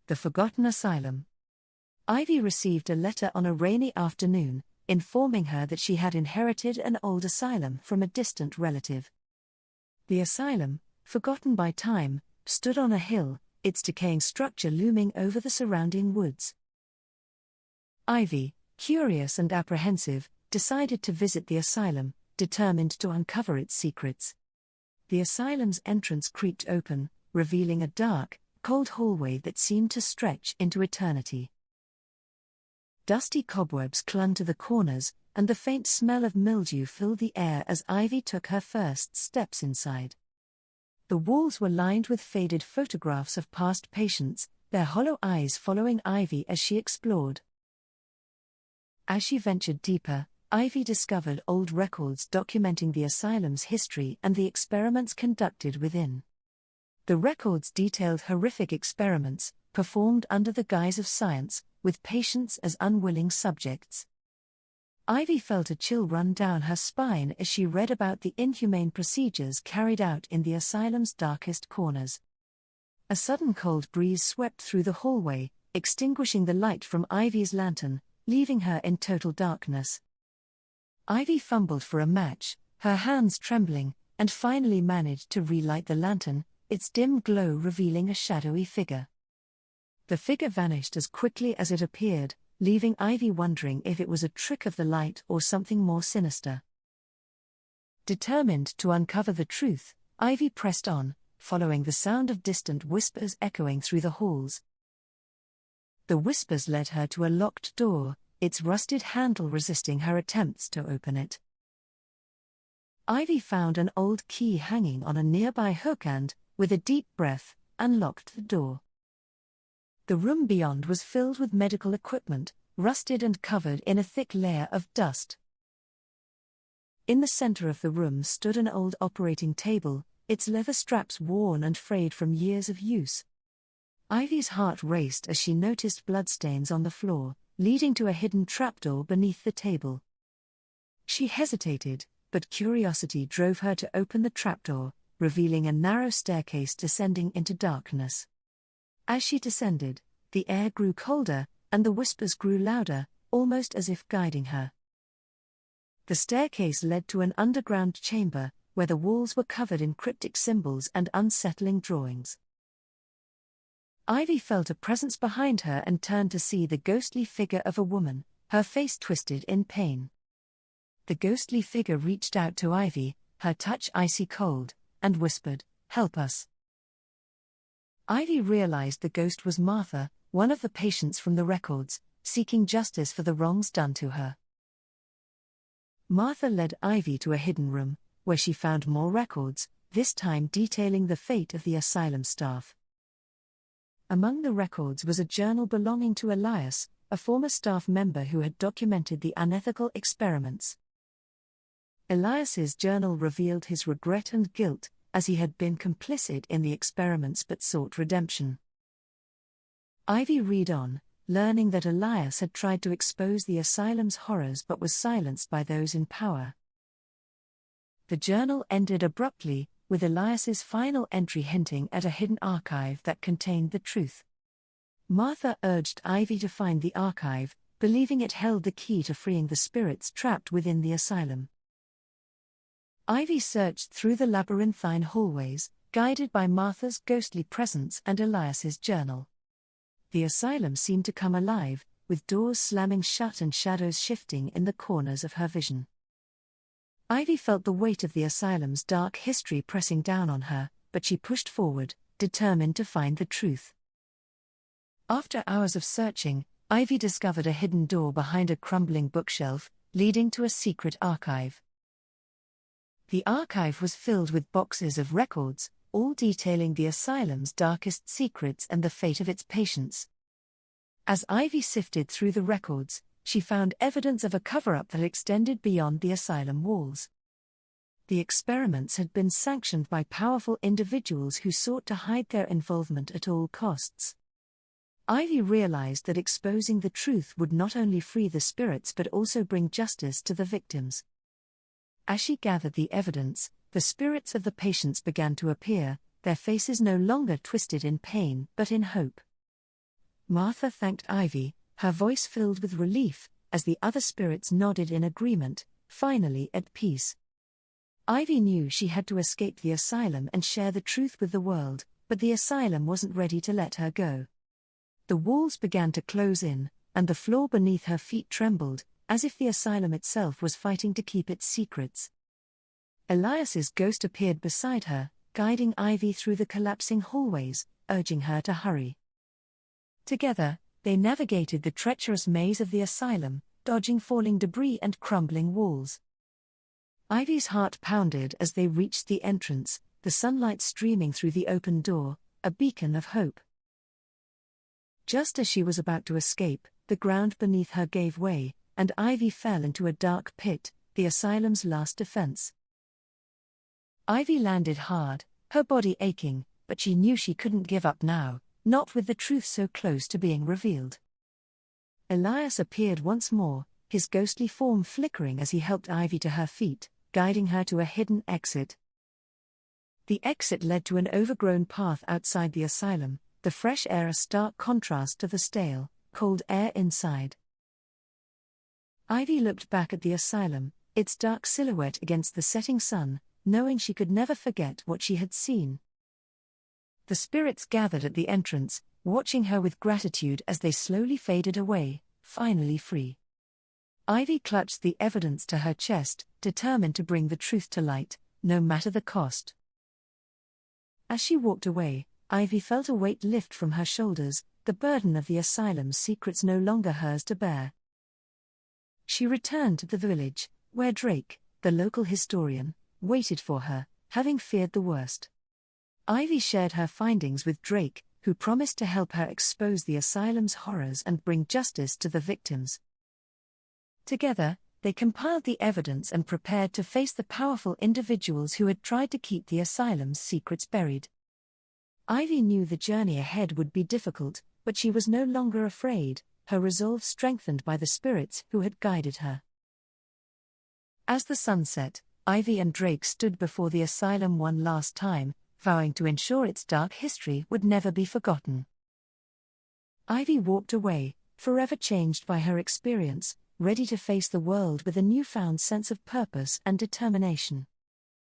The Forgotten Asylum. Ivy received a letter on a rainy afternoon, informing her that she had inherited an old asylum from a distant relative. The asylum, forgotten by time, stood on a hill, its decaying structure looming over the surrounding woods. Ivy, curious and apprehensive, decided to visit the asylum, determined to uncover its secrets. The asylum's entrance creaked open, revealing a dark, cold hallway that seemed to stretch into eternity. Dusty cobwebs clung to the corners, and the faint smell of mildew filled the air as Ivy took her first steps inside. The walls were lined with faded photographs of past patients, their hollow eyes following Ivy as she explored. As she ventured deeper, Ivy discovered old records documenting the asylum's history and the experiments conducted within. The records detailed horrific experiments, performed under the guise of science, with patients as unwilling subjects. Ivy felt a chill run down her spine as she read about the inhumane procedures carried out in the asylum's darkest corners. A sudden cold breeze swept through the hallway, extinguishing the light from Ivy's lantern, leaving her in total darkness. Ivy fumbled for a match, her hands trembling, and finally managed to relight the lantern, its dim glow revealing a shadowy figure. The figure vanished as quickly as it appeared, leaving Ivy wondering if it was a trick of the light or something more sinister. Determined to uncover the truth, Ivy pressed on, following the sound of distant whispers echoing through the halls. The whispers led her to a locked door, its rusted handle resisting her attempts to open it. Ivy found an old key hanging on a nearby hook and, with a deep breath, unlocked the door. The room beyond was filled with medical equipment, rusted and covered in a thick layer of dust. In the center of the room stood an old operating table, its leather straps worn and frayed from years of use. Ivy's heart raced as she noticed bloodstains on the floor, leading to a hidden trapdoor beneath the table. She hesitated, but curiosity drove her to open the trapdoor, revealing a narrow staircase descending into darkness. As she descended, the air grew colder, and the whispers grew louder, almost as if guiding her. The staircase led to an underground chamber, where the walls were covered in cryptic symbols and unsettling drawings. Ivy felt a presence behind her and turned to see the ghostly figure of a woman, her face twisted in pain. The ghostly figure reached out to Ivy, her touch icy cold, and whispered, "Help us." Ivy realized the ghost was Martha, one of the patients from the records, seeking justice for the wrongs done to her. Martha led Ivy to a hidden room, where she found more records, this time detailing the fate of the asylum staff. Among the records was a journal belonging to Elias, a former staff member who had documented the unethical experiments. Elias's journal revealed his regret and guilt, as he had been complicit in the experiments but sought redemption. Ivy read on, learning that Elias had tried to expose the asylum's horrors but was silenced by those in power. The journal ended abruptly, with Elias's final entry hinting at a hidden archive that contained the truth. Martha urged Ivy to find the archive, believing it held the key to freeing the spirits trapped within the asylum. Ivy searched through the labyrinthine hallways, guided by Martha's ghostly presence and Elias's journal. The asylum seemed to come alive, with doors slamming shut and shadows shifting in the corners of her vision. Ivy felt the weight of the asylum's dark history pressing down on her, but she pushed forward, determined to find the truth. After hours of searching, Ivy discovered a hidden door behind a crumbling bookshelf, leading to a secret archive. The archive was filled with boxes of records, all detailing the asylum's darkest secrets and the fate of its patients. As Ivy sifted through the records, she found evidence of a cover-up that extended beyond the asylum walls. The experiments had been sanctioned by powerful individuals who sought to hide their involvement at all costs. Ivy realized that exposing the truth would not only free the spirits but also bring justice to the victims. As she gathered the evidence, the spirits of the patients began to appear, their faces no longer twisted in pain but in hope. Martha thanked Ivy, her voice filled with relief, as the other spirits nodded in agreement, finally at peace. Ivy knew she had to escape the asylum and share the truth with the world, but the asylum wasn't ready to let her go. The walls began to close in, and the floor beneath her feet trembled, as if the asylum itself was fighting to keep its secrets. Elias's ghost appeared beside her, guiding Ivy through the collapsing hallways, urging her to hurry. Together, they navigated the treacherous maze of the asylum, dodging falling debris and crumbling walls. Ivy's heart pounded as they reached the entrance, the sunlight streaming through the open door, a beacon of hope. Just as she was about to escape, the ground beneath her gave way, and Ivy fell into a dark pit, the asylum's last defense. Ivy landed hard, her body aching, but she knew she couldn't give up now, not with the truth so close to being revealed. Elias appeared once more, his ghostly form flickering as he helped Ivy to her feet, guiding her to a hidden exit. The exit led to an overgrown path outside the asylum, the fresh air a stark contrast to the stale, cold air inside. Ivy looked back at the asylum, its dark silhouette against the setting sun, knowing she could never forget what she had seen. The spirits gathered at the entrance, watching her with gratitude as they slowly faded away, finally free. Ivy clutched the evidence to her chest, determined to bring the truth to light, no matter the cost. As she walked away, Ivy felt a weight lift from her shoulders, the burden of the asylum's secrets no longer hers to bear. She returned to the village, where Drake, the local historian, waited for her, having feared the worst. Ivy shared her findings with Drake, who promised to help her expose the asylum's horrors and bring justice to the victims. Together, they compiled the evidence and prepared to face the powerful individuals who had tried to keep the asylum's secrets buried. Ivy knew the journey ahead would be difficult, but she was no longer afraid, her resolve strengthened by the spirits who had guided her. As the sun set, Ivy and Drake stood before the asylum one last time, vowing to ensure its dark history would never be forgotten. Ivy walked away, forever changed by her experience, ready to face the world with a newfound sense of purpose and determination.